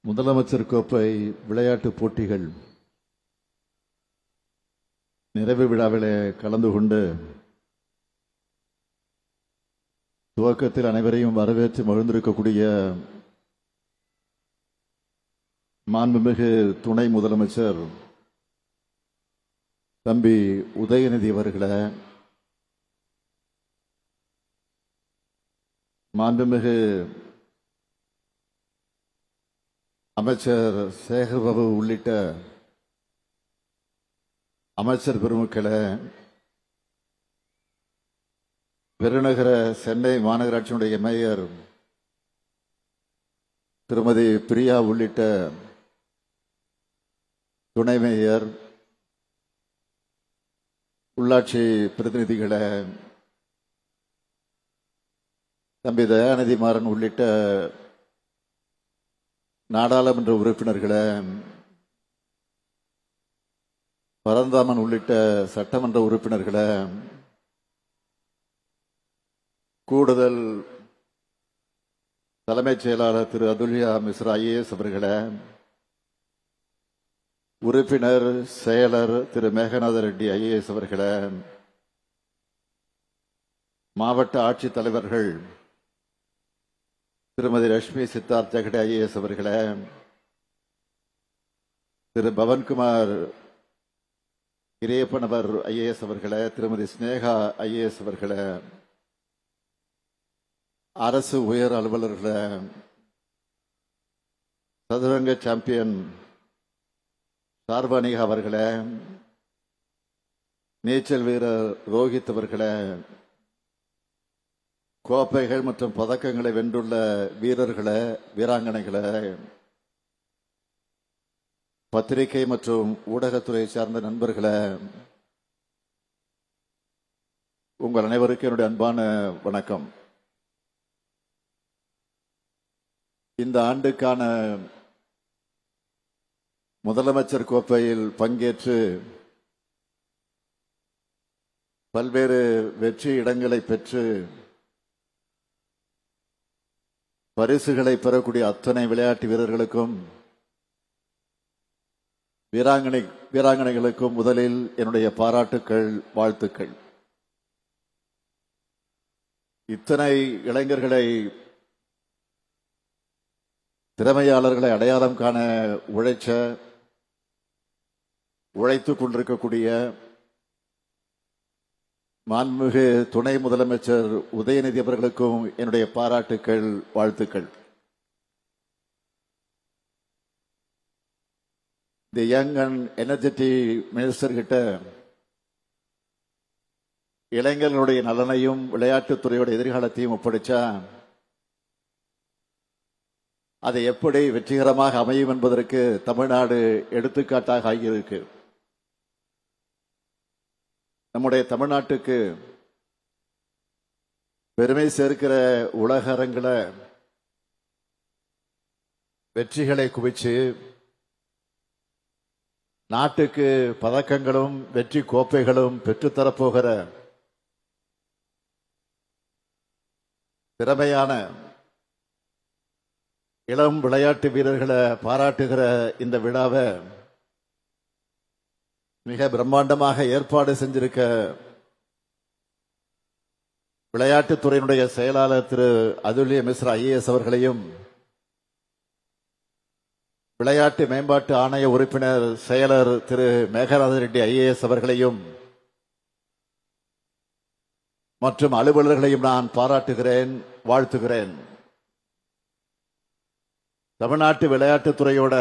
முதலமைச்சர் கோப்பை விளையாட்டுப் போட்டிகள் நிறைவு விழாவிலே கலந்து கொண்டு துவக்கத்தில் அனைவரையும் வரவேற்று மகிழ்ந்திருக்கக்கூடிய மாண்புமிகு துணை முதலமைச்சர் தம்பி உதயநிதி அவர்களே, மாண்புமிகு அமைச்சர் சேகர்பாபு உள்ளிட்ட அமைச்சர் பெருமக்களே, பெருநகர சென்னை மாநகராட்சியினுடைய மேயர் திருமதி பிரியா உள்ளிட்ட துணை மேயர், உள்ளாட்சி பிரதிநிதிகளே, தம்பி தயாநிதி மாறன் உள்ளிட்ட நாடாளுமன்ற உறுப்பினர்களே, பரந்தாமன் உள்ளிட்ட சட்டமன்ற உறுப்பினர்களே, கூடுதல் தலைமைச் செயலாளர் திரு அதுல்யா மிஸ்ரா IAS அவர்களே, உறுப்பினர் செயலர் திரு மேகநாத ரெட்டி IAS அவர்களே, மாவட்ட ஆட்சித்தலைவர்கள் திருமதி ரஷ்மி சித்தார்த் ஜெகடே IAS அவர்களே, திரு பவன்குமார் இறையப்பனவர் IAS அவர்களே, திருமதி ஸ்னேகா IAS அவர்களே, அரசு உயர் அலுவலர்களே, சதுரங்க சாம்பியன் சார்பானிகா அவர்களே, நீச்சல் வீரர் ரோஹித் அவர்களே, கோப்பைகள் மற்றும் பதக்கங்களை வென்றுள்ள வீரர்களே, வீராங்கனைகளே, பத்திரிகை மற்றும் ஊடகத்துறை சார்ந்த நண்பர்களே, உங்கள் அனைவருக்கும் என்னுடைய அன்பான வணக்கம். இந்த ஆண்டுக்கான முதலமைச்சர் கோப்பையில் பங்கேற்று பல்வேறு வெற்றி இடங்களை பெற்று பரிசுகளை பெறக்கூடிய அத்தனை விளையாட்டு வீரர்களுக்கும் வீராங்கனைகளுக்கும் முதலில் என்னுடைய பாராட்டுக்கள், வாழ்த்துக்கள். இத்தனை இளைஞர்களை, திறமையாளர்களை அடையாளம் காண உழைத்துக் கொண்டிருக்கக்கூடிய மாண்புமிகு துணை முதலமைச்சர் உதயநிதி அவர்களுக்கும் என்னுடைய பாராட்டுக்கள், வாழ்த்துக்கள். இந்த யங் அண்ட் எனர்ஜெட்டிக் மினிஸ்டர் கிட்ட இளைஞர்களுடைய நலனையும் விளையாட்டுத்துறையோட எதிர்காலத்தையும் ஒப்படைச்சா அதை எப்படி வெற்றிகரமாக அமையும் என்பதற்கு தமிழ்நாடு எடுத்துக்காட்டாக ஆகியிருக்கு. நம்முடைய தமிழ்நாட்டுக்கு பெருமை சேர்க்கிற உலக அரங்கில வெற்றிகளை குவிச்சு நாட்டுக்கு பதக்கங்களும் வெற்றி கோப்பைகளும் பெற்றுத்தரப்போகிற திறமையான இளம் விளையாட்டு வீரர்களை பாராட்டுகிற இந்த விழாவை மிக பிரம்மாண்டமாக ஏற்பாடு செஞ்சிருக்க விளையாட்டுத்துறையினுடைய செயலாளர் திரு அதுல்யா மிஸ்ரா IAS அவர்களையும், விளையாட்டு மேம்பாட்டு ஆணைய உறுப்பினர் செயலர் திரு மேகநாத ரெட்டி IAS அவர்களையும் மற்றும் அலுவலர்களையும் நான் பாராட்டுகிறேன், வாழ்த்துகிறேன். தமிழ்நாட்டு விளையாட்டுத்துறையோட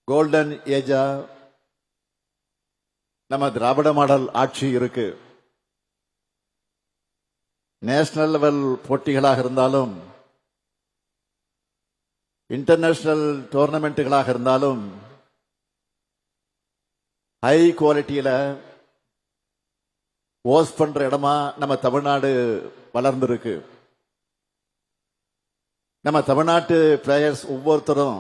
கோல்டன் ஏஜா நம்ம திராவிட மாடல் ஆட்சி இருக்கு. நேஷனல் லெவல் போட்டிகளாக இருந்தாலும், இன்டர்நேஷனல் டோர்னமெண்ட்டுகளாக இருந்தாலும் ஹை குவாலிட்டியில ஹோஸ்ட் பண்ற இடமா நம்ம தமிழ்நாடு வளர்ந்திருக்கு. நம்ம தமிழ்நாட்டு பிளேயர்ஸ் ஒவ்வொருத்தரும்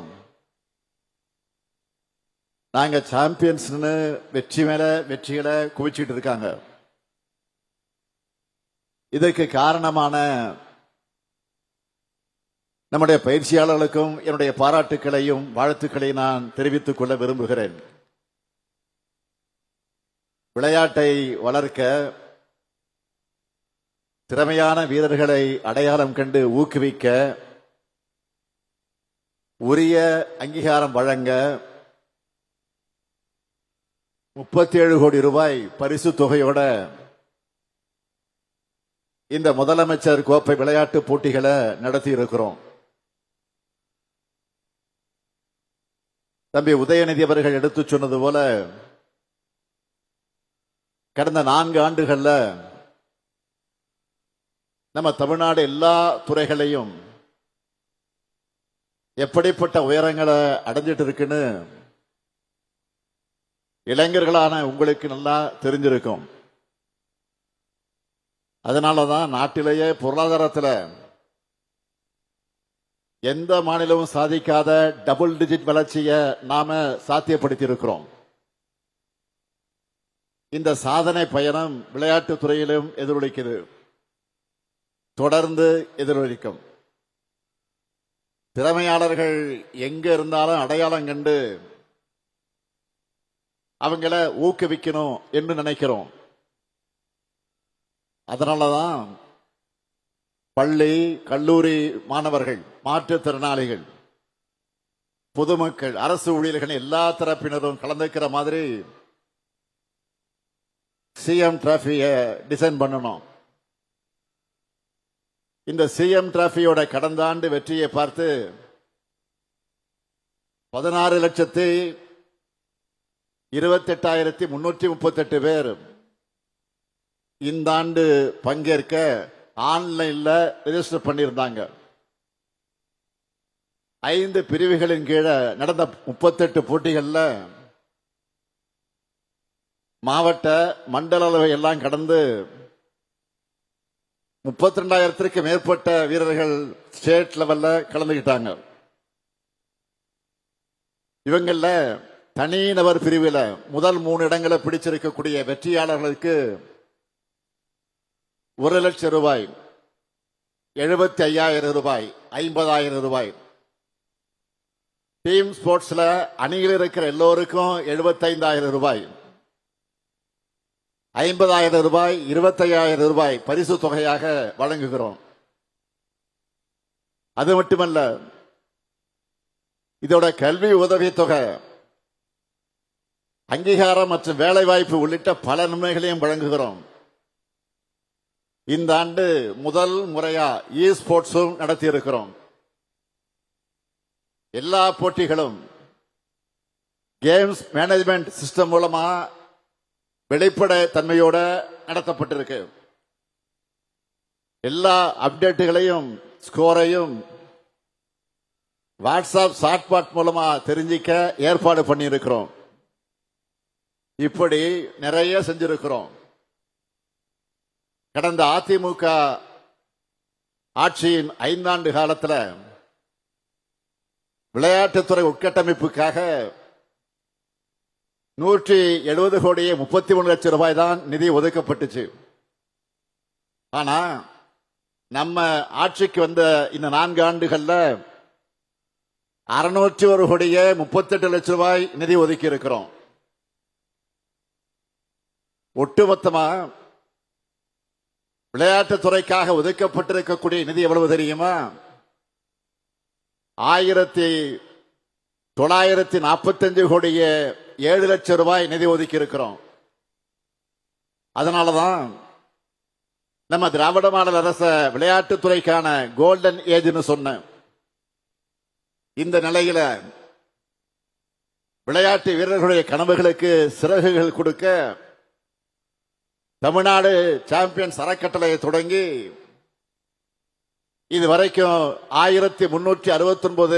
நாங்க சாம்பியன்ஸ் வெற்றி மேல வெற்றிகளை குவிச்சிட்டு இருக்காங்க. இதற்கு காரணமான நம்முடைய பயிற்சியாளர்களுக்கும் என்னுடைய பாராட்டுக்களையும் வாழ்த்துக்களையும் நான் தெரிவித்துக் கொள்ள விரும்புகிறேன். விளையாட்டை வளர்க்க திறமையான வீரர்களை அடையாளம் கண்டு ஊக்குவிக்க உரிய அங்கீகாரம் வழங்க 37 கோடி ரூபாய் பரிசு தொகையோட இந்த முதலமைச்சர் கோப்பை விளையாட்டு போட்டிகளை நடத்தி இருக்கிறோம். தம்பி உதயநிதி அவர்கள் எடுத்து சொன்னது போல கடந்த 4 ஆண்டுகள்ல நம்ம தமிழ்நாடு எல்லா துறைகளையும் எப்படிப்பட்ட உயரங்களை அடைஞ்சிட்டு இருக்குன்னு இளைஞர்களான உங்களுக்கு நல்லா தெரிஞ்சிருக்கும். அதனாலதான் நாட்டிலேயே பொருளாதாரத்தில் எந்த மாநிலமும் சாதிக்காத டபுள் டிஜிட் வளர்ச்சியை நாம சாத்தியப்படுத்தி இருக்கிறோம். இந்த சாதனை பயணம் விளையாட்டு துறையிலும் எதிரொலிக்குது, தொடர்ந்து எதிரொலிக்கும். திறமையாளர்கள் எங்க இருந்தாலும் அடையாளம் கண்டு அவங்கள ஊக்குவிக்கணும் என்று நினைக்கிறோம். அதனாலதான் பள்ளி கல்லூரி மாணவர்கள், மாற்றுத்திறனாளிகள், பொதுமக்கள், அரசு ஊழியர்கள் எல்லா தரப்பினரும் கலந்துக்கிற மாதிரி சிஎம் டிராஃபியை டிசைன் பண்ணணும். இந்த சிஎம் டிராஃபியோட கடந்த ஆண்டு வெற்றியை பார்த்து 16,28,338 பேர் இந்த ஆண்டு பங்கேற்க ஆன்லைன்ல ரெஜிஸ்டர் பண்ணியிருந்தாங்க. 5 பிரிவுகளின் கீழே நடந்த 38 போட்டிகள்ல மாவட்ட மண்டல அளவை எல்லாம் கடந்து 32,000க்கு மேற்பட்ட வீரர்கள் ஸ்டேட் லெவல்ல கலந்துகிட்டாங்க. இவங்கள தனிநபர் பிரிவில் முதல் 3 இடங்களை பிடிச்சிருக்கக்கூடிய வெற்றியாளர்களுக்கு 1 லட்சம் ரூபாய், 75,000 ரூபாய், 50,000 ரூபாய். டீம் ஸ்போர்ட்ஸ்ல அணியில் இருக்கிற எல்லோருக்கும் 75,000 ரூபாய், 50,000 ரூபாய், 25,000 ரூபாய் பரிசு தொகையாக வழங்குகிறோம். அது மட்டுமல்ல, இதோட கல்வி உதவித்தொகை, அங்கீகாரம் மற்றும் வேலை வாய்ப்பு உள்ளிட்ட பல நன்மைகளையும் வழங்குகிறோம். இந்த ஆண்டு முதல் முறையா இ ஸ்போர்ட்ஸும் நடத்தி இருக்கிறோம். எல்லா போட்டிகளும் கேம்ஸ் மேனேஜ்மெண்ட் சிஸ்டம் மூலமா வெளிப்பட தன்மையோட நடத்தப்பட்டிருக்கு. எல்லா அப்டேட்டுகளையும் ஸ்கோரையும் வாட்ஸ்அப் சாட்பாட் மூலமா தெரிஞ்சிக்க ஏற்பாடு பண்ணியிருக்கிறோம். இப்படி நிறைய செஞ்சிருக்கிறோம். கடந்த அதிமுக ஆட்சியின் 5 ஆண்டு காலத்தில் விளையாட்டுத்துறை உட்கட்டமைப்புக்காக 170 கோடியே 33 லட்சம் ரூபாய் தான் நிதி ஒதுக்கப்பட்டுச்சு. ஆனா நம்ம ஆட்சிக்கு வந்த இந்த 4 ஆண்டுகள்ல 601 கோடியே 38 லட்சம் ரூபாய் நிதி ஒதுக்கி இருக்கிறோம். ஒட்டுமொத்தமா விளையாட்டுத்துறைக்காக ஒதுக்கப்பட்டிருக்கக்கூடிய நிதி எவ்வளவு தெரியுமா? 1945 கோடியே 7 லட்சம் ரூபாய் நிதி ஒதுக்கி இருக்கிறோம். அதனாலதான் நம்ம திராவிட மாடல் அரச விளையாட்டுத்துறைக்கான கோல்டன் ஏஜ்னு சொன்ன இந்த நிலையில விளையாட்டு வீரர்களுடைய கனவுகளுக்கு சிறகுகள் கொடுக்க தமிழ்நாடு சாம்பியன்ஸ் அறக்கட்டளையை தொடங்கி இதுவரைக்கும் 1369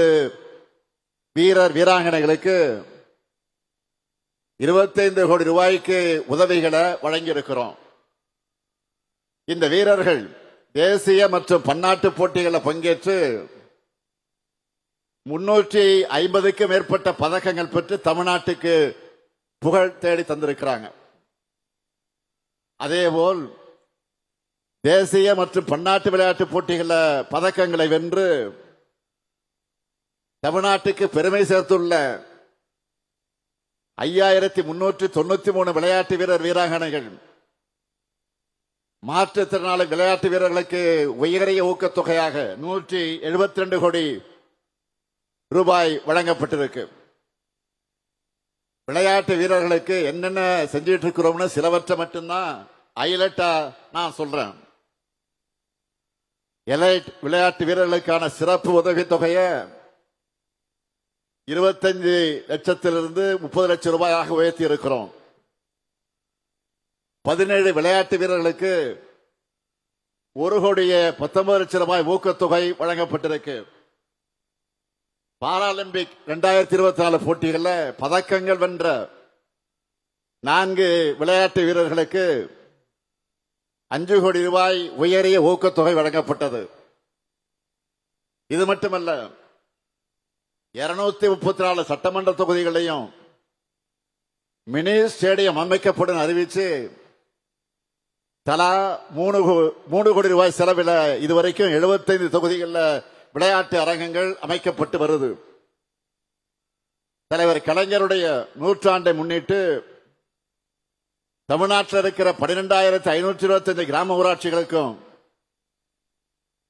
வீரர் வீராங்கனைகளுக்கு 25 கோடி ரூபாய்க்கு உதவிகளை வழங்கியிருக்கிறோம். இந்த வீரர்கள் தேசிய மற்றும் பன்னாட்டு போட்டிகளில் பங்கேற்று 350க்கும் மேற்பட்ட பதக்கங்கள் பெற்று தமிழ்நாட்டுக்கு புகழ் தேடி தந்திருக்கிறாங்க. அதேபோல் தேசிய மற்றும் பன்னாட்டு விளையாட்டு போட்டிகளில் பதக்கங்களை வென்று தமிழ்நாட்டுக்கு பெருமை சேர்த்துள்ள 5393 விளையாட்டு வீரர் வீராங்கனைகள், மாற்றுத்திறனாளி விளையாட்டு வீரர்களுக்கு உயரிய ஊக்கத்தொகையாக 172 கோடி ரூபாய் வழங்கப்பட்டிருக்கு. விளையாட்டு வீரர்களுக்கு என்னென்ன செஞ்சிட்டு இருக்கிறோம்னு சிலவற்றை மட்டும்தான் ஹைலைட்டா நான் சொல்றேன். எலைட் விளையாட்டு வீரர்களுக்கான சிறப்பு உதவி தொகையை 25 லட்சத்திலிருந்து 30 லட்சம் ரூபாயாக உயர்த்தி இருக்கிறோம். 17 விளையாட்டு வீரர்களுக்கு 1,19 லட்சம் ரூபாய் ஊக்கத்தொகை வழங்கப்பட்டிருக்கு. பாராலிம்பிக் 2024 போட்டிகளில் பதக்கங்கள் வென்ற 4 விளையாட்டு வீரர்களுக்கு 5 கோடி ரூபாய் உயரிய ஊக்கத்தொகை வழங்கப்பட்டது. இது மட்டுமல்ல, 234 சட்டமன்ற தொகுதிகளையும் மினி ஸ்டேடியம் அமைக்கப்படும் அறிவிச்சு தலா 3 கோடி ரூபாய் செலவில் இதுவரைக்கும் 75 தொகுதிகளில் விளையாட்டு அரங்கங்கள் அமைக்கப்பட்டு வருது. தலைவர் கலைஞருடைய நூற்றாண்டை முன்னிட்டு தமிழ்நாட்டில் இருக்கிற 12,525 கிராம ஊராட்சிகளுக்கும்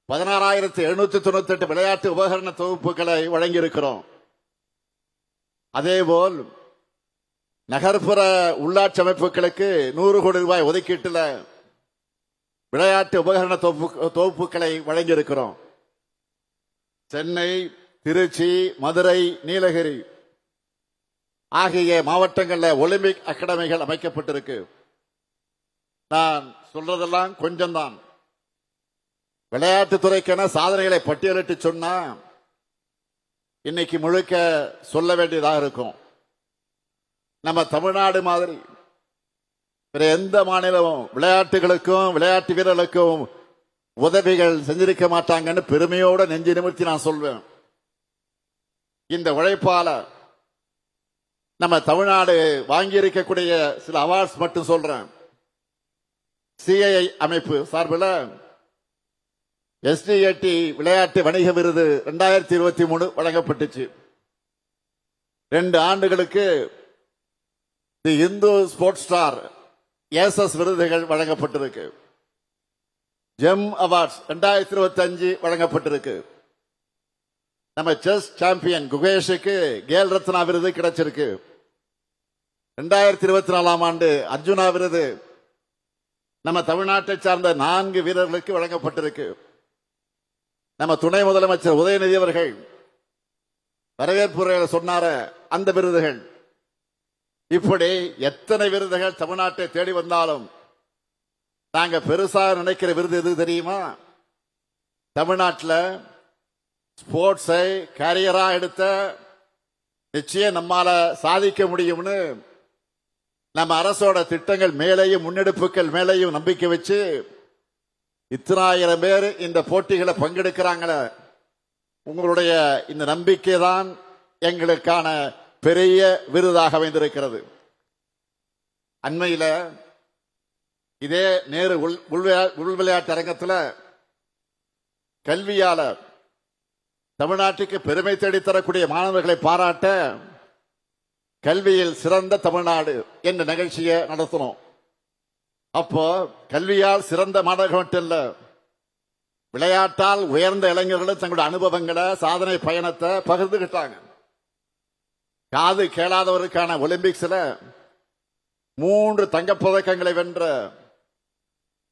16,798 விளையாட்டு உபகரண தொகுப்புகளை வழங்கியிருக்கிறோம். அதேபோல் நகர்ப்புற உள்ளாட்சி அமைப்புகளுக்கு 100 கோடி ரூபாய் ஒதுக்கீட்டில் விளையாட்டு உபகரண தொகுப்புகளை வழங்கியிருக்கிறோம். சென்னை, திருச்சி, மதுரை, நீலகிரி ஆகிய மாவட்டங்களில் ஒலிம்பிக் அகாடமிகள் அமைக்கப்பட்டிருக்கு. நான் சொல்றதெல்லாம் கொஞ்சம்தான். விளையாட்டுத்துறைக்கான சாதனைகளை பட்டியலிட்டு சொன்னா இன்னைக்கு முழுக்க சொல்ல வேண்டியதாக இருக்கும். நம்ம தமிழ்நாடு மாதிரி வேற எந்த மாநிலமும் விளையாட்டுகளுக்கும் விளையாட்டு வீரர்களுக்கும் உதவிகள் செஞ்சிருக்க மாட்டாங்கன்னு பெருமையோட நெஞ்சு நிமிர்த்தி நான் சொல்வேன். இந்த உழைப்பால நம்ம தமிழ்நாடு வாங்கி இருக்கக்கூடிய சில அவார்ட்ஸ் மட்டும் சொல்றேன். சிஐஐ அமைப்பு சார்பில் SDAT விளையாட்டு வணிக விருது 2023 வழங்கப்பட்டுச்சு. 2 ஆண்டுகளுக்கு தி இந்து ஸ்போர்ட்ஸ் ஸ்டார் ஏசஸ் விருதுகள் வழங்கப்பட்டிருக்கு. ஜெம் அவார்ட்ஸ் 2025 வழங்கப்பட்டிருக்கு. நம்ம செஸ் சாம்பியன் குகேஷுக்கு கேல் ரத்னா விருது கிடைச்சிருக்கு. 2024 ஆண்டு அர்ஜுனா விருது நம்ம தமிழ்நாட்டை சார்ந்த 4 வீரர்களுக்கு வழங்கப்பட்டிருக்கு. நம்ம துணை முதலமைச்சர் உதயநிதி அவர்கள் வரவேற்புரையில் சொன்னார அந்த விருதுகள். இப்படி எத்தனை விருதுகள் தமிழ்நாட்டை தேடி வந்தாலும் நாங்க பெருசா நினைக்கிற விருது எது தெரியுமா? தமிழ்நாட்டில் ஸ்போர்ட்ஸை கேரியரா எடுத்த நிச்சயம் நம்மால சாதிக்க முடியும்னு நம்ம அரசோட திட்டங்கள் மேலேயும் முன்னெடுப்புகள் மேலேயும் நம்பிக்கை வச்சு இத்தனாயிரம் பேர் இந்த போட்டிகளை பங்கெடுக்கிறாங்களே, உங்களுடைய இந்த நம்பிக்கை தான் எங்களுக்கான பெரிய விருதாக அமைந்திருக்கிறது. அண்மையில் இதே நேரு உள் விளையாட்டு அரங்கத்தில் கல்வியாளர் தமிழ்நாட்டுக்கு பெருமை தேடித்தரக்கூடிய மாணவர்களை பாராட்ட கல்வியில் சிறந்த தமிழ்நாடு என்ற நிகழ்ச்சியை நடத்தணும். அப்போ கல்வியால் சிறந்த மாணவர்கள் மட்டும் இல்ல, விளையாட்டால் உயர்ந்த இளைஞர்களும் தங்களுடைய அனுபவங்களை சாதனை பயணத்தை பகிர்ந்துகிட்டாங்க. காது கேளாதவருக்கான ஒலிம்பிக்ஸ்ல 3 தங்கப்பதக்கங்களை வென்ற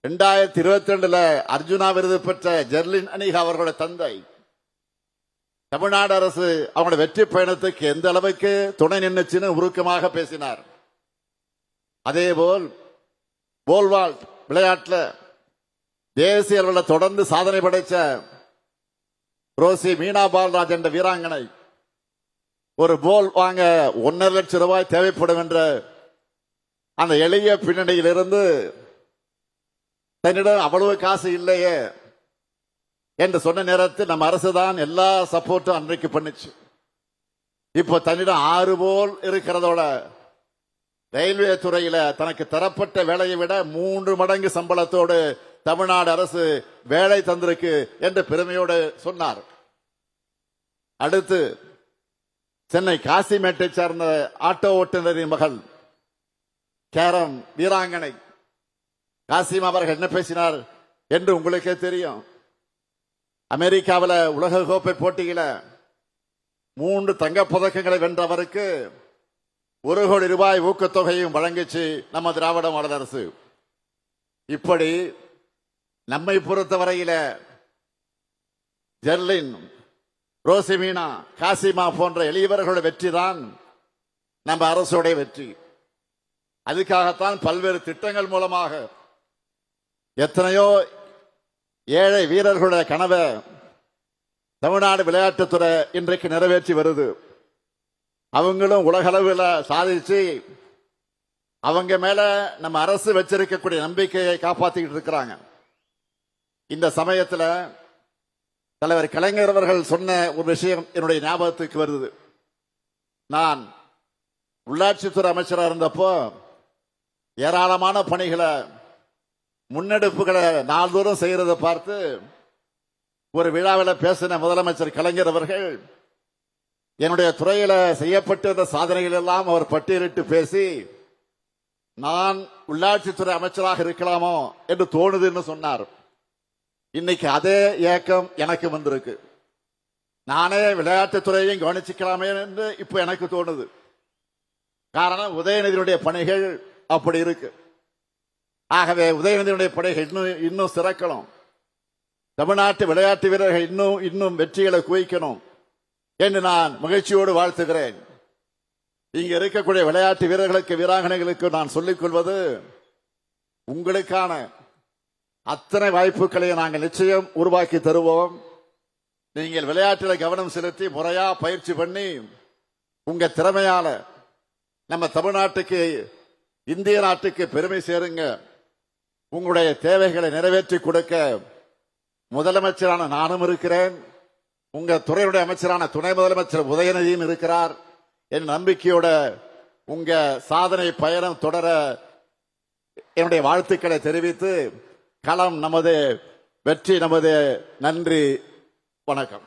2022 அர்ஜுனா விருது பெற்ற ஜெர்லின் அனிகா அவர்களுடைய தந்தை தமிழ்நாடு அரசு அவங்களோட வெற்றி பயணத்துக்கு எந்த அளவுக்கு துணை நின்றுச்சுன்னு உருக்கமாக பேசினார். அதேபோல் போல்வால்ட் விளையாட்டில் தேசிய அளவில் தொடர்ந்து சாதனை படைத்த ரோசி மீனா பால்ராஜ் என்ற வீராங்கனை ஒரு போல் வாங்க 1.5 லட்சம் ரூபாய் தேவைப்படும் என்ற அந்த எளிய பின்னணியிலிருந்து தன்னிடம் அவ்வளவு காசு இல்லையே என்று சொன்ன நேரத்தில் நம்ம அரசு தான் எல்லா சப்போர்ட்டும் அன்றைக்கு பண்ணுச்சு. இப்போ தன்னிடம் 6 போல் இருக்கிறதோட ரயில்வே துறையில தனக்கு தரப்பட்ட வேலையை விட 3 மடங்கு சம்பளத்தோடு தமிழ்நாடு அரசு வேலை தந்திருக்கு என்று பெருமையோடு சொன்னார். அடுத்து சென்னை காசிமேட்டை சார்ந்த ஆட்டோ ஓட்டுநரின் மகள் கேரம் வீராங்கனை காசிம் அவர்கள் என்ன பேசினார் என்று உங்களுக்கே தெரியும். அமெரிக்காவில் உலக கோப்பை போட்டியில 3 தங்கப் பதக்கங்களை வென்றவருக்கு 1 கோடி ரூபாய் ஊக்கத்தொகையும் வழங்கிச்சு நம்ம திராவிட மாடல் அரசு. இப்படி நம்மை பொறுத்தவரையில ஜெர்லின், ரோசிமீனா, காசிமா போன்ற எளியவர்களுடைய வெற்றி தான் நம்ம அரசுடைய வெற்றி. அதுக்காகத்தான் பல்வேறு திட்டங்கள் மூலமாக எத்தனையோ ஏழை வீரர்களுடைய கனவை தமிழ்நாடு விளையாட்டுத்துறை இன்றைக்கு நிறைவேற்றி வருது. அவங்களும் உலகளவில் சாதிச்சு அவங்க மேல நம்ம அரசு வச்சிருக்கக்கூடிய நம்பிக்கையை காப்பாத்திக்கிட்டு இருக்கிறாங்க. இந்த சமயத்தில் தலைவர் கலைஞர் அவர்கள் சொன்ன ஒரு விஷயம் என்னுடைய ஞாபகத்துக்கு வருது. நான் உள்ளாட்சித்துறை அமைச்சராக இருந்தப்போ ஏராளமான பணிகளை முன்னெடுப்புகளை நாள்தோறும் செய்யறதை பார்த்து ஒரு விழாவில் பேசின முதலமைச்சர் கலைஞர் அவர்கள் என்னுடைய துறையில செய்யப்பட்டிருந்த சாதனைகள் எல்லாம் அவர் பட்டியலிட்டு பேசி நான் உள்ளாட்சித்துறை அமைச்சராக இருக்கலாமோ என்று தோணுதுன்னு சொன்னார். இன்னைக்கு அதே ஏக்கம் எனக்கு வந்திருக்கு. நானே விளையாட்டுத்துறையையும் கவனிச்சுக்கலாமே என்று இப்ப எனக்கு தோணுது. காரணம் உதயநிதியுடைய பணிகள் அப்படி இருக்கு. ஆகவே உதயநிதியுடைய பணிகள் இன்னும் சிறக்கணும். தமிழ்நாட்டு விளையாட்டு வீரர்கள் இன்னும் வெற்றிகளை குவிக்கணும் என்று நான் மகிழ்ச்சியோடு வாழ்த்துகிறேன். இங்க இருக்கக்கூடிய விளையாட்டு வீரர்களுக்கு வீராங்கனைகளுக்கு நான் சொல்லிக் கொள்வது, உங்களுக்கான அத்தனை வாய்ப்புகளை நாங்கள் நிச்சயம் உருவாக்கி தருவோம். நீங்கள் விளையாட்டில் கவனம் செலுத்தி முறையா பயிற்சி பண்ணி உங்க திறமையால நம்ம தமிழ்நாட்டுக்கு, இந்திய நாட்டுக்கு பெருமை சேருங்க. உங்களுடைய தேவைகளை நிறைவேற்றி கொடுக்க முதலமைச்சரான நானும் இருக்கிறேன். உங்க துறையுடைய அமைச்சரான துணை முதலமைச்சர் உதயநிதியும் இருக்கிறார். என் நம்பிக்கையோட உங்க சாதனை பயணம் தொடர என்னுடைய வாழ்த்துக்களை தெரிவித்து, களம் நமது, வெற்றி நமது. நன்றி, வணக்கம்.